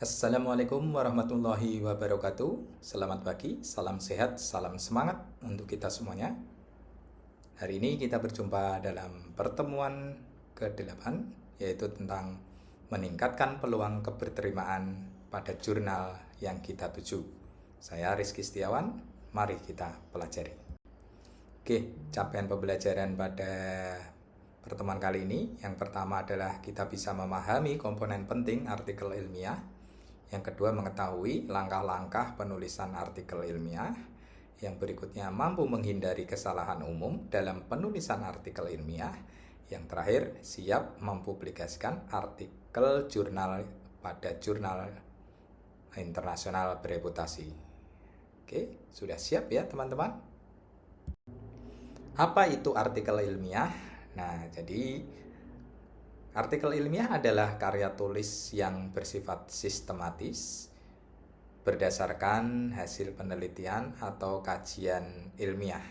Assalamualaikum warahmatullahi wabarakatuh. Selamat pagi, salam sehat, salam semangat untuk kita semuanya. Hari ini kita berjumpa dalam pertemuan ke-8, yaitu tentang meningkatkan peluang keberterimaan pada jurnal yang kita tuju. Saya Rizky Setiawan, mari kita pelajari. Oke, capaian pembelajaran pada pertemuan kali ini, yang pertama adalah kita bisa memahami komponen penting artikel ilmiah. Yang kedua, mengetahui langkah-langkah penulisan artikel ilmiah. Yang berikutnya, mampu menghindari kesalahan umum dalam penulisan artikel ilmiah. Yang terakhir, siap mempublikasikan artikel jurnal pada jurnal internasional bereputasi. Oke, sudah siap ya teman-teman? Apa itu artikel ilmiah? Nah, jadi artikel ilmiah adalah karya tulis yang bersifat sistematis berdasarkan hasil penelitian atau kajian ilmiah.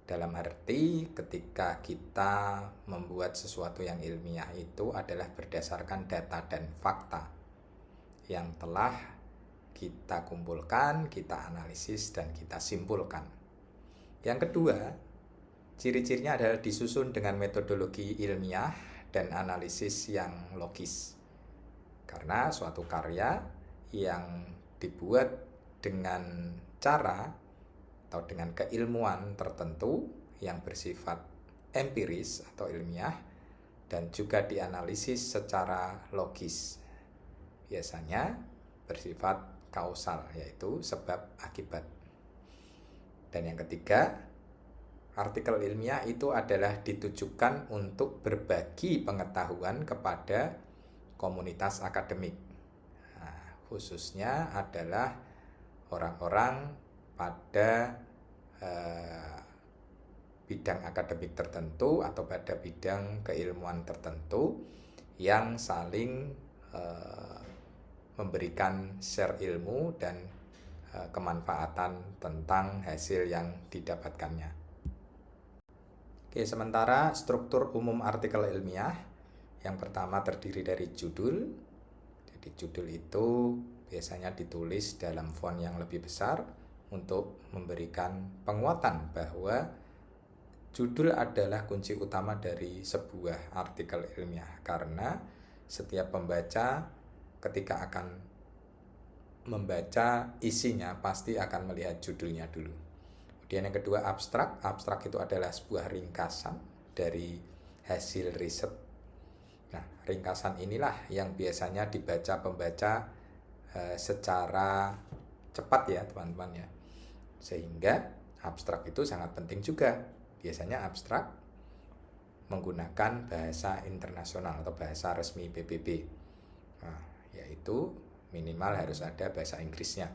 Dalam arti ketika kita membuat sesuatu yang ilmiah itu adalah berdasarkan data dan fakta yang telah kita kumpulkan, kita analisis, dan kita simpulkan. Yang kedua, ciri-cirinya adalah disusun dengan metodologi ilmiah dan analisis yang logis. Karena suatu karya yang dibuat dengan cara atau dengan keilmuan tertentu yang bersifat empiris atau ilmiah dan juga dianalisis secara logis, biasanya bersifat kausal, yaitu sebab akibat. Dan yang ketiga, artikel ilmiah itu adalah ditujukan untuk berbagi pengetahuan kepada komunitas akademik. Nah, khususnya adalah orang-orang pada bidang akademik tertentu atau pada bidang keilmuan tertentu yang saling memberikan share ilmu dan kemanfaatan tentang hasil yang didapatkannya. Oke, sementara struktur umum artikel ilmiah yang pertama terdiri dari judul. Jadi judul itu biasanya ditulis dalam font yang lebih besar untuk memberikan penguatan bahwa judul adalah kunci utama dari sebuah artikel ilmiah, karena setiap pembaca ketika akan membaca isinya pasti akan melihat judulnya dulu. Kemudian yang kedua, abstrak. Abstrak itu adalah sebuah ringkasan dari hasil riset. Nah, ringkasan inilah yang biasanya dibaca pembaca secara cepat ya teman-teman ya. Sehingga abstrak itu sangat penting juga. Biasanya abstrak menggunakan bahasa internasional atau bahasa resmi PBB. Nah, yaitu minimal harus ada bahasa Inggrisnya.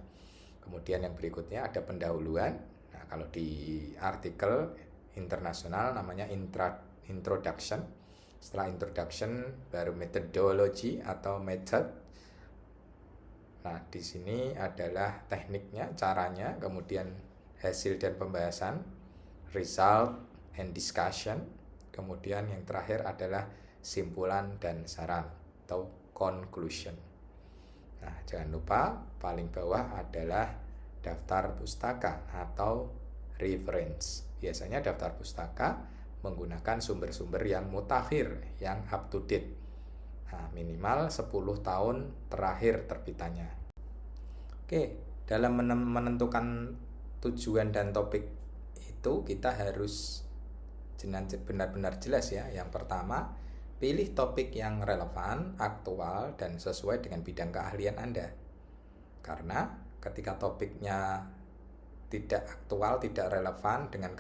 Kemudian yang berikutnya ada pendahuluan. Nah, kalau di artikel internasional namanya introduction. Setelah introduction baru methodology atau method. Nah, di sini adalah tekniknya, caranya, kemudian hasil dan pembahasan, result and discussion. Kemudian yang terakhir adalah simpulan dan saran atau conclusion. Nah, jangan lupa paling bawah adalah daftar pustaka atau reference. Biasanya daftar pustaka menggunakan sumber-sumber yang mutakhir, yang up to date. Nah, minimal 10 tahun terakhir terbitannya. Oke, dalam menentukan tujuan dan topik itu kita harus benar-benar jelas ya. Yang pertama, pilih topik yang relevan, aktual, dan sesuai dengan bidang keahlian Anda. Karena ketika topiknya tidak aktual, tidak relevan dengan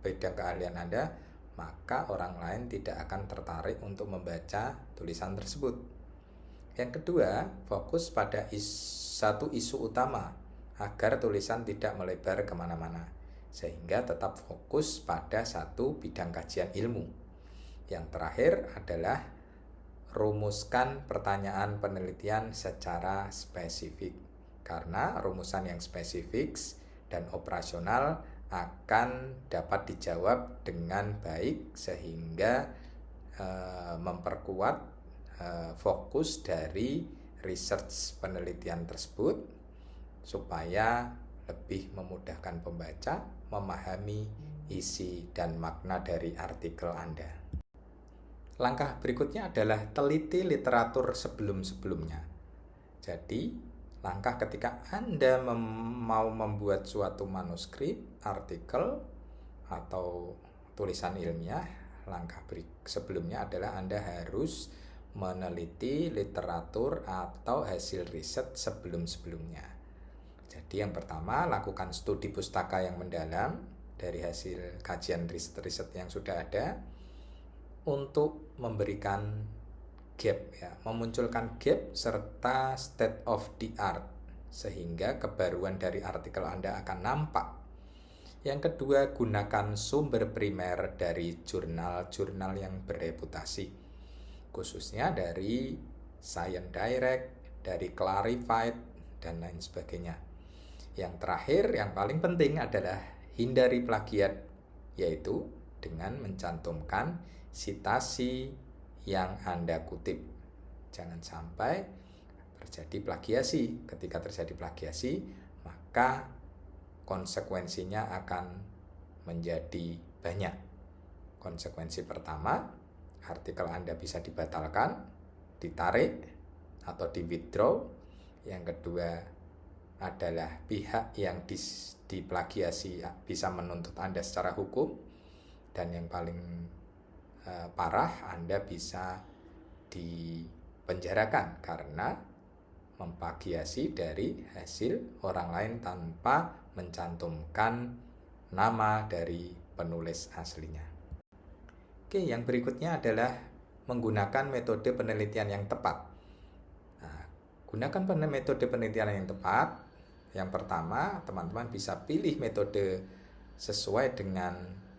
bidang keahlian Anda, maka orang lain tidak akan tertarik untuk membaca tulisan tersebut. Yang kedua, fokus pada satu isu utama agar tulisan tidak melebar kemana-mana, sehingga tetap fokus pada satu bidang kajian ilmu. Yang terakhir adalah rumuskan pertanyaan penelitian secara spesifik, karena rumusan yang spesifik dan operasional akan dapat dijawab dengan baik sehingga memperkuat fokus dari research penelitian tersebut supaya lebih memudahkan pembaca memahami isi dan makna dari artikel Anda. Langkah berikutnya adalah teliti literatur sebelum-sebelumnya. Jadi, langkah ketika Anda mau membuat suatu manuskrip, artikel, atau tulisan ilmiah, langkah sebelumnya adalah Anda harus meneliti literatur atau hasil riset sebelum-sebelumnya. Jadi yang pertama, lakukan studi pustaka yang mendalam dari hasil kajian riset-riset yang sudah ada untuk memberikan gap, ya, memunculkan gap serta state of the art sehingga kebaruan dari artikel Anda akan nampak. Yang kedua, gunakan sumber primer dari jurnal-jurnal yang bereputasi, khususnya dari Science Direct, dari Clarified, dan lain sebagainya. Yang terakhir, yang paling penting adalah hindari plagiat, yaitu dengan mencantumkan sitasi yang Anda kutip. Jangan sampai terjadi plagiasi. Ketika terjadi plagiasi, maka konsekuensinya akan menjadi banyak. Konsekuensi pertama, artikel Anda bisa dibatalkan, ditarik, atau di-withdraw. Yang kedua adalah pihak yang diplagiasi bisa menuntut Anda secara hukum. Dan yang paling parah, Anda bisa dipenjarakan karena memplagiasi dari hasil orang lain tanpa mencantumkan nama dari penulis aslinya. Oke, yang berikutnya adalah menggunakan metode penelitian yang tepat. Nah, gunakan metode penelitian yang tepat. Yang pertama, teman-teman bisa pilih metode sesuai dengan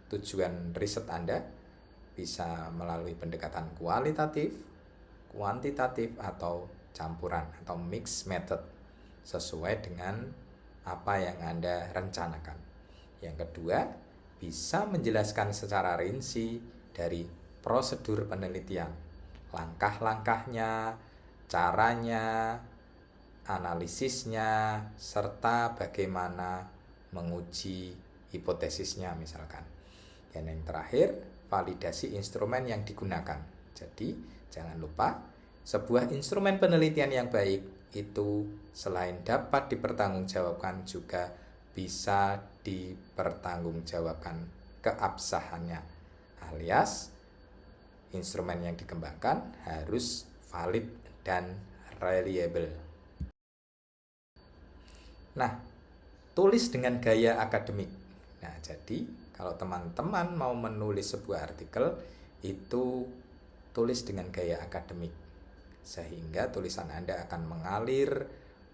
tujuan riset Anda. Bisa melalui pendekatan kualitatif, kuantitatif, atau campuran atau mix method sesuai dengan apa yang Anda rencanakan. Yang kedua, bisa menjelaskan secara rinci dari prosedur penelitian, langkah-langkahnya, caranya, analisisnya, serta bagaimana menguji hipotesisnya misalkan. Dan yang terakhir, validasi instrumen yang digunakan. Jadi, jangan lupa, sebuah instrumen penelitian yang baik itu selain dapat dipertanggungjawabkan juga bisa dipertanggungjawabkan keabsahannya. Alias, instrumen yang dikembangkan harus valid dan reliable. Nah, tulis dengan gaya akademik. Nah, jadi kalau teman-teman mau menulis sebuah artikel, itu tulis dengan gaya akademik. Sehingga tulisan Anda akan mengalir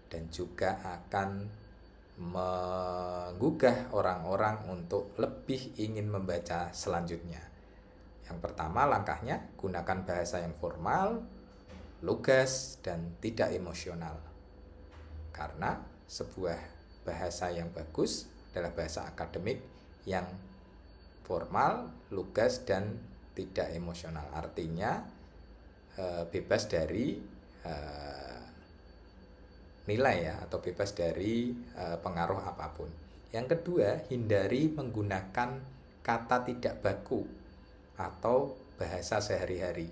dan juga akan menggugah orang-orang untuk lebih ingin membaca selanjutnya. Yang pertama langkahnya, gunakan bahasa yang formal, lugas, dan tidak emosional. Karena sebuah bahasa yang bagus adalah bahasa akademik yang formal, lugas, dan tidak emosional. Artinya bebas dari nilai ya, atau bebas dari pengaruh apapun. Yang kedua, hindari menggunakan kata tidak baku atau bahasa sehari-hari,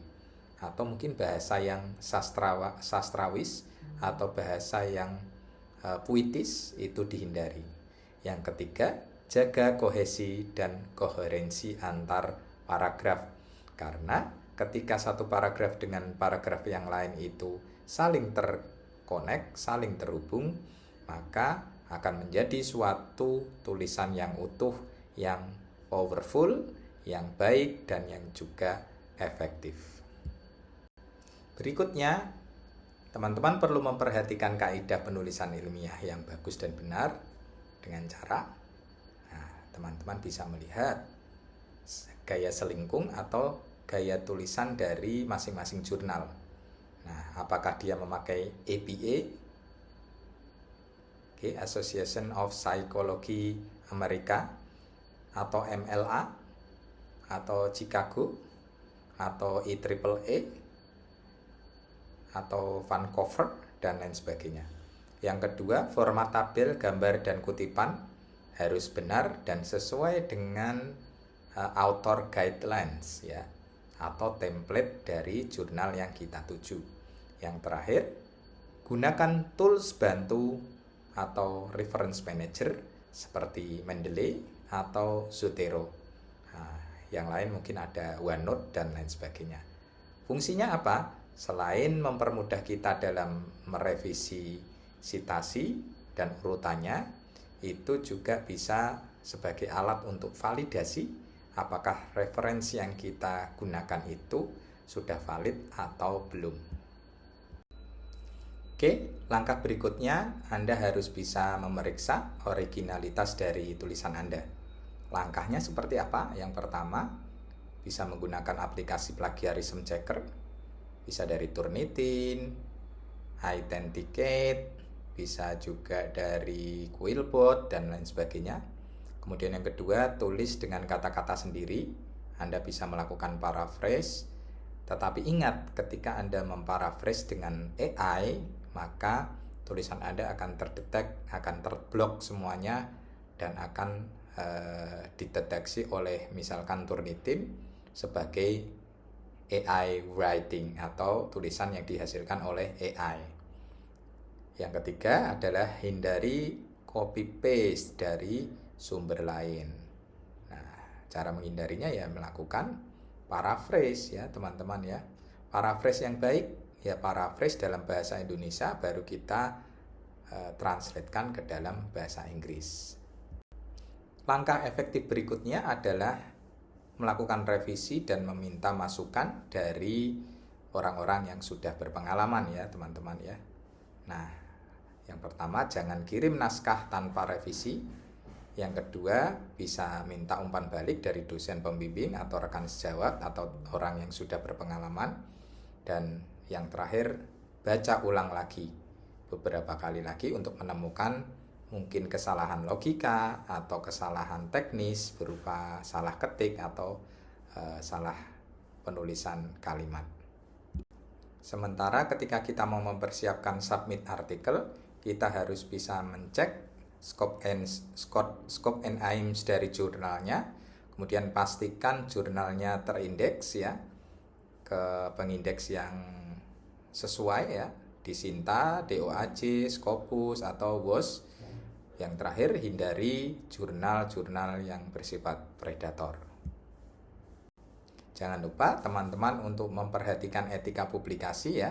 atau mungkin bahasa yang sastrawis atau bahasa yang puitis, itu dihindari. Yang ketiga, jaga kohesi dan koherensi antar paragraf, karena ketika satu paragraf dengan paragraf yang lain itu saling terkonek, saling terhubung, maka akan menjadi suatu tulisan yang utuh, yang powerful, yang baik, dan yang juga efektif. Berikutnya, teman-teman perlu memperhatikan kaidah penulisan ilmiah yang bagus dan benar dengan cara, teman-teman bisa melihat gaya selingkung atau gaya tulisan dari masing-masing jurnal. Nah, apakah dia memakai APA, Association of Psychology Amerika, atau MLA, atau Chicago, atau IEEE, atau Vancouver, dan lain sebagainya. Yang kedua, format tabel, gambar, dan kutipan harus benar dan sesuai dengan author guidelines ya, atau template dari jurnal yang kita tuju. Yang terakhir, gunakan tools bantu atau reference manager seperti Mendeley atau Zotero. Nah, yang lain mungkin ada OneNote dan lain sebagainya. Fungsinya apa? Selain mempermudah kita dalam merevisi sitasi dan urutannya, itu juga bisa sebagai alat untuk validasi apakah referensi yang kita gunakan itu sudah valid atau belum. Oke, langkah berikutnya Anda harus bisa memeriksa originalitas dari tulisan Anda. Langkahnya seperti apa? Yang pertama, bisa menggunakan aplikasi plagiarism checker, bisa dari Turnitin, Authenticate, bisa juga dari Quillbot dan lain sebagainya. Kemudian yang kedua, tulis dengan kata-kata sendiri. Anda bisa melakukan paraphrase, tetapi ingat ketika Anda memparaphrase dengan AI, maka tulisan Anda akan terdetek, akan terblok semuanya, dan akan dideteksi oleh misalkan Turnitin sebagai AI writing atau tulisan yang dihasilkan oleh AI. Yang ketiga adalah hindari copy paste dari sumber lain. Nah, cara menghindarinya ya melakukan paraphrase ya teman-teman ya. Paraphrase yang baik ya paraphrase dalam bahasa Indonesia, baru kita translatekan ke dalam bahasa Inggris. Langkah efektif berikutnya adalah melakukan revisi dan meminta masukan dari orang-orang yang sudah berpengalaman ya teman-teman ya. Nah, yang pertama jangan kirim naskah tanpa revisi. Yang kedua, bisa minta umpan balik dari dosen pembimbing atau rekan sejawat atau orang yang sudah berpengalaman. Dan yang terakhir, baca ulang lagi beberapa kali lagi untuk menemukan mungkin kesalahan logika atau kesalahan teknis berupa salah ketik atau salah penulisan kalimat. Sementara ketika kita mau mempersiapkan submit artikel, kita harus bisa mencek scope and aims dari jurnalnya, kemudian pastikan jurnalnya terindeks ya ke pengindeks yang sesuai ya, di Sinta, DOAJ, Scopus atau WOS. Yang terakhir, hindari jurnal-jurnal yang bersifat predator. Jangan lupa teman-teman untuk memperhatikan etika publikasi ya.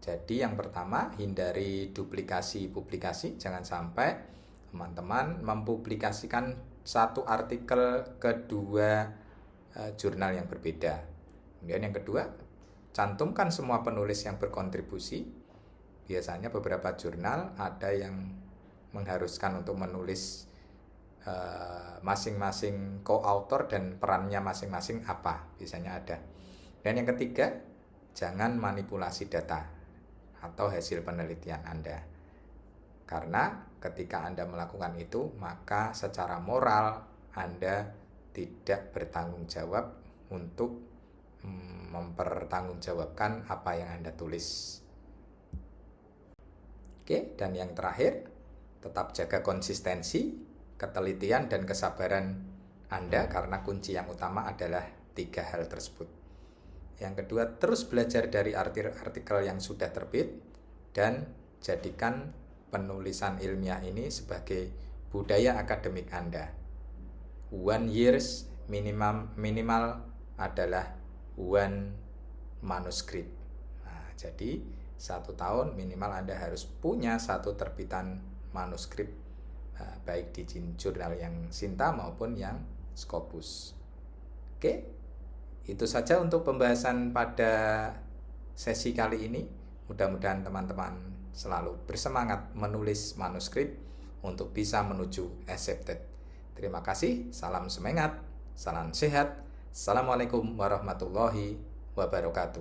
Jadi yang pertama, hindari duplikasi publikasi. Jangan sampai teman-teman mempublikasikan satu artikel ke dua jurnal yang berbeda. Kemudian yang kedua, cantumkan semua penulis yang berkontribusi. Biasanya beberapa jurnal ada yang mengharuskan untuk menulis masing-masing co-author dan perannya masing-masing apa, biasanya ada. Dan yang ketiga, jangan manipulasi data atau hasil penelitian Anda. Karena ketika Anda melakukan itu, maka secara moral Anda tidak bertanggung jawab untuk mempertanggungjawabkan apa yang Anda tulis. Oke, dan yang terakhir, tetap jaga konsistensi, ketelitian, dan kesabaran Anda karena kunci yang utama adalah 3 hal tersebut. Yang kedua, terus belajar dari artikel yang sudah terbit dan jadikan penulisan ilmiah ini sebagai budaya akademik Anda. 1 years minimal adalah 1 manuskrip. Nah, jadi 1 tahun minimal Anda harus punya 1 terbitan manuskrip, baik di jurnal yang Sinta maupun yang Scopus. Oke, itu saja untuk pembahasan pada sesi kali ini. Mudah-mudahan teman-teman selalu bersemangat menulis manuskrip untuk bisa menuju accepted. Terima kasih, salam semangat, salam sehat. Assalamualaikum warahmatullahi wabarakatuh.